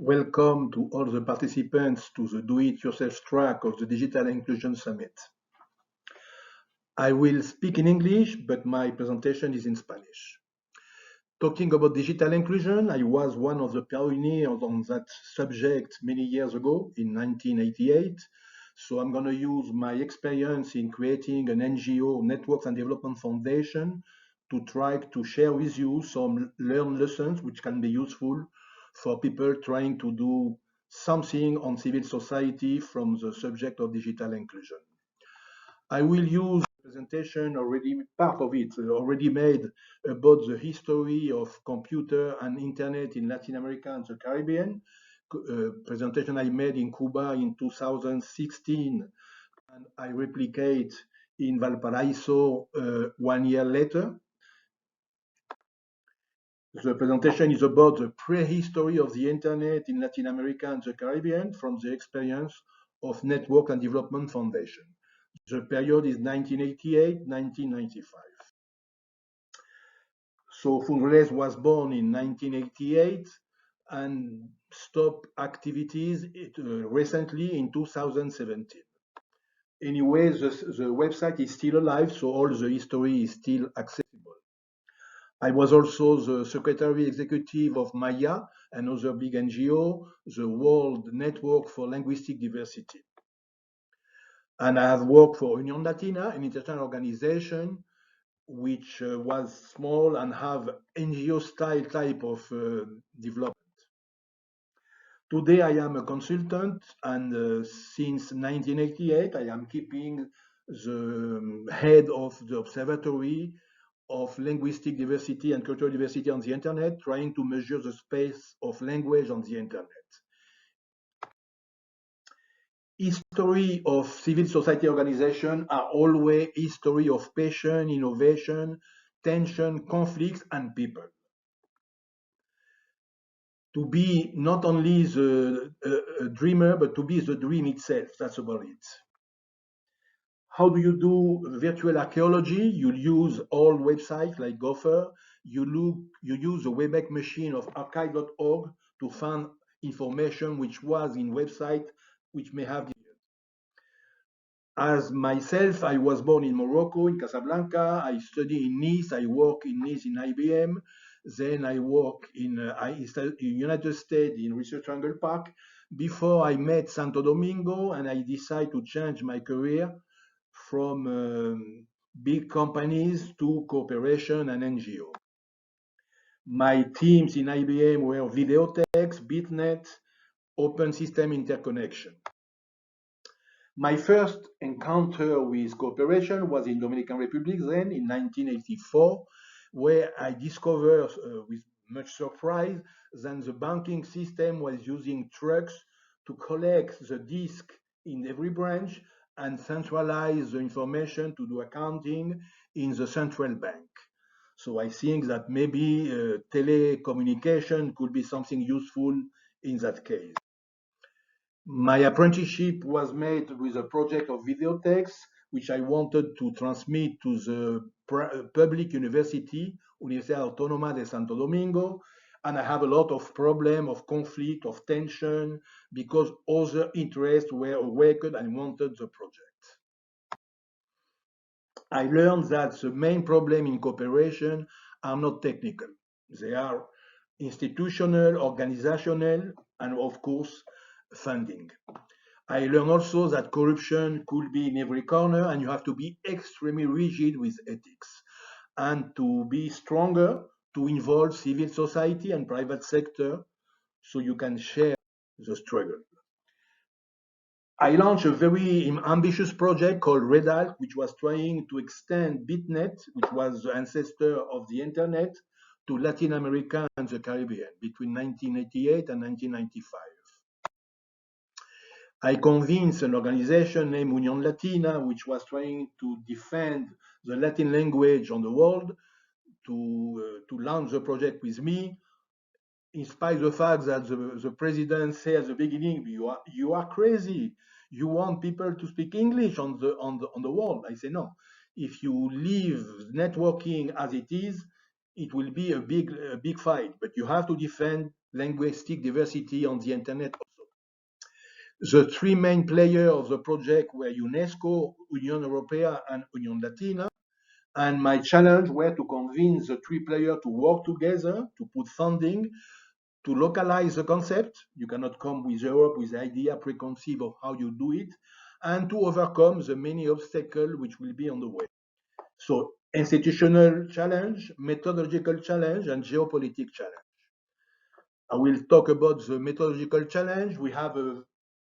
Welcome to all the participants to the Do-It-Yourself track of the Digital Inclusion Summit. I will speak in English, but my presentation is in Spanish. Talking about digital inclusion, I was one of the pioneers on that subject many years ago in 1988. So I'm going to use my experience in creating an NGO, Networks and Development Foundation, to try to share with you some learned lessons which can be useful for people trying to do something on civil society from the subject of digital inclusion. I will use presentation already, part of it already made about the history of computer and internet in Latin America and the Caribbean. Presentation I made in Cuba in 2016, and I replicate in Valparaiso 1 year later. The presentation is about the prehistory of the internet in Latin America and the Caribbean from the experience of Network and Development Foundation. The period is 1988-1995. So Funredes was born in 1988 and stopped activities recently in 2017. Anyway, the website is still alive, so all the history is still accessible. I was also the secretary executive of MAIA, another big NGO, the World Network for Linguistic Diversity. And I have worked for Union Latina, an international organization which was small and have NGO style type of development. Today I am a consultant, and since 1988 I am keeping the head of the Observatory of Linguistic Diversity and Cultural Diversity on the Internet, trying to measure the space of language on the Internet. History of civil society organization are always history of passion, innovation, tension, conflicts, and people. To be not only the dreamer, but to be the dream itself. That's about it. How do you do virtual archaeology? You use all websites like Gopher. You use the Wayback Machine of archive.org to find information which was in website which may have. As myself, I was born in Morocco, in Casablanca. I study in Nice. I work in Nice in IBM. Then I work in United States in Research Triangle Park. Before I met Santo Domingo, and I decided to change my career from big companies to cooperation and NGO. My teams in IBM were Videotex, BitNet, Open System Interconnection. My first encounter with cooperation was in Dominican Republic then in 1984, where I discovered with much surprise that the banking system was using trucks to collect the disk in every branch and centralize the information to do accounting in the central bank. So I think that maybe telecommunication could be something useful in that case. My apprenticeship was made with a project of videotex, which I wanted to transmit to the public university, Universidad Autónoma de Santo Domingo, and I have a lot of problem, of conflict, of tension, because other interests were awakened and wanted the project. I learned that the main problem in cooperation are not technical. They are institutional, organizational, and of course, funding. I learned also that corruption could be in every corner and you have to be extremely rigid with ethics. And to be stronger, to involve civil society and private sector so you can share the struggle. I launched a very ambitious project called Redalt, which was trying to extend BitNet, which was the ancestor of the internet, to Latin America and the Caribbean between 1988 and 1995. I convinced an organization named Union Latina, which was trying to defend the Latin language on the world, to launch the project with me, in spite of the fact that the president said at the beginning, you are crazy. You want people to speak English on the world. I say no. If you leave networking as it is, it will be a big fight. But you have to defend linguistic diversity on the internet also. The three main players of the project were UNESCO, Union Europea, and Union Latina. And my challenge were to convince the three players to work together, to put funding, to localize the concept. You cannot come with Europe with the idea preconceived of how you do it, and to overcome the many obstacles which will be on the way. So institutional challenge, methodological challenge, and geopolitical challenge. I will talk about the methodological challenge. We have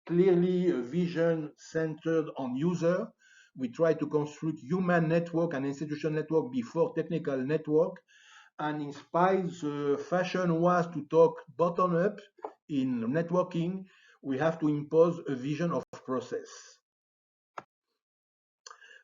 clearly a vision centered on user. We try to construct human network and institutional network before technical network. And inspired the fashion was to talk bottom up in networking. We have to impose a vision of process.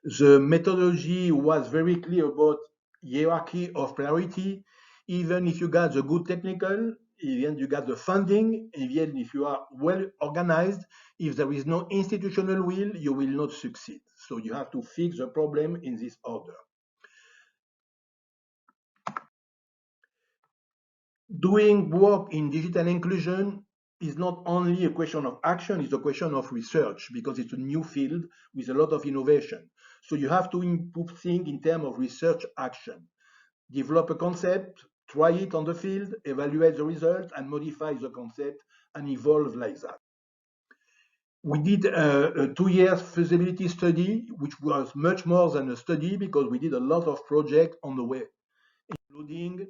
The methodology was very clear about hierarchy of priority. Even if you got the good technical, even you got the funding, even if you are well organized, if there is no institutional will, you will not succeed. So you have to fix the problem in this order. Doing work in digital inclusion is not only a question of action, it's a question of research because it's a new field with a lot of innovation. So you have to think in terms of research action. Develop a concept, try it on the field, evaluate the result, and modify the concept and evolve like that. We did a 2 year feasibility study, which was much more than a study because we did a lot of projects on the way, including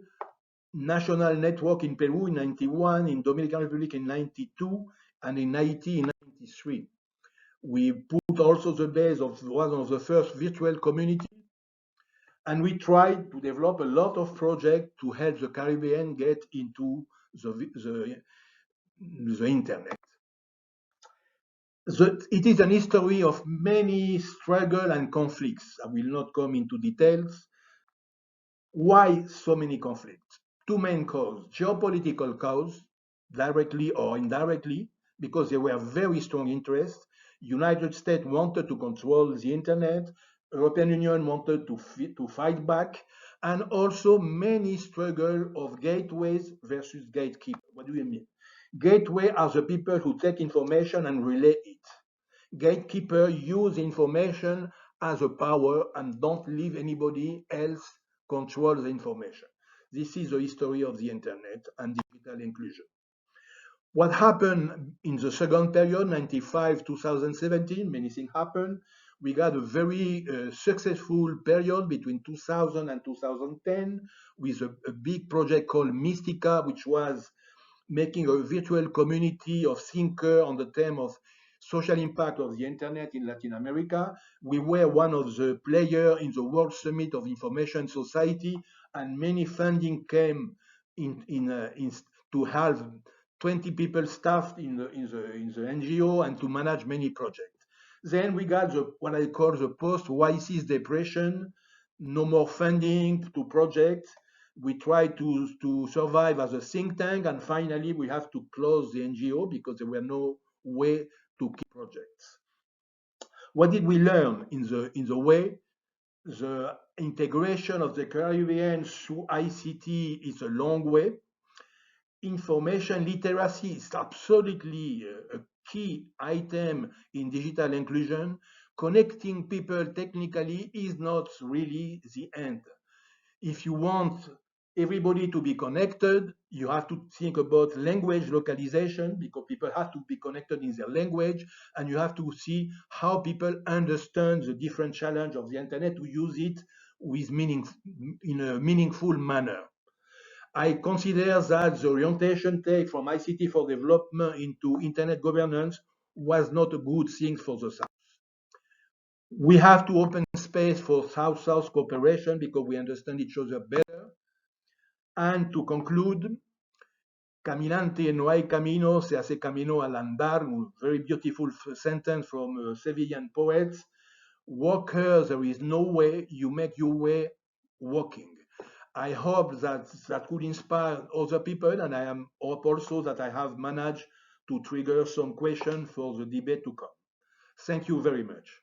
national network in Peru in 91, in Dominican Republic in 92, and in Haiti in 93. We put also the base of one of the first virtual community, and we tried to develop a lot of projects to help the Caribbean get into the internet. It is an history of many struggle and conflicts. I will not come into details. Why so many conflicts? Two main causes: geopolitical cause, directly or indirectly, because there were very strong interests. United States wanted to control the internet, European Union wanted to fight back, and also many struggle of gateways versus gatekeepers. What do you mean? Gateway are the people who take information and relay it. Gatekeeper use information as a power and don't leave anybody else control the information. This is the history of the internet and digital inclusion. What happened in the second period, 95, 2017, many things happened. We got a very successful period between 2000 and 2010 with a big project called Mystica, which was making a virtual community of thinkers on the theme of social impact of the internet in Latin America. We were one of the players in the World Summit of Information Society, and many funding came in to have 20 people staffed in the NGO and to manage many projects. Then we got what I call the post-crisis depression, no more funding to projects. We try to survive as a think tank, and finally we have to close the NGO because there were no way to keep projects. What did we learn in the way? The integration of the Caribbean through ICT is a long way. Information literacy is absolutely a key item in digital inclusion. Connecting people technically is not really the end. If you want everybody to be connected, you have to think about language localization because people have to be connected in their language, and you have to see how people understand the different challenge of the internet to use it in a meaningful manner. I consider that the orientation take from ICT for development into internet governance was not a good thing for the South. We have to open space for South-South cooperation because we understand each other better. And to conclude, caminante no hay camino, se hace camino al andar, a very beautiful sentence from Sevillian poets. Walker, there is no way, you make your way walking. I hope that could inspire other people, and I hope also that I have managed to trigger some questions for the debate to come. Thank you very much.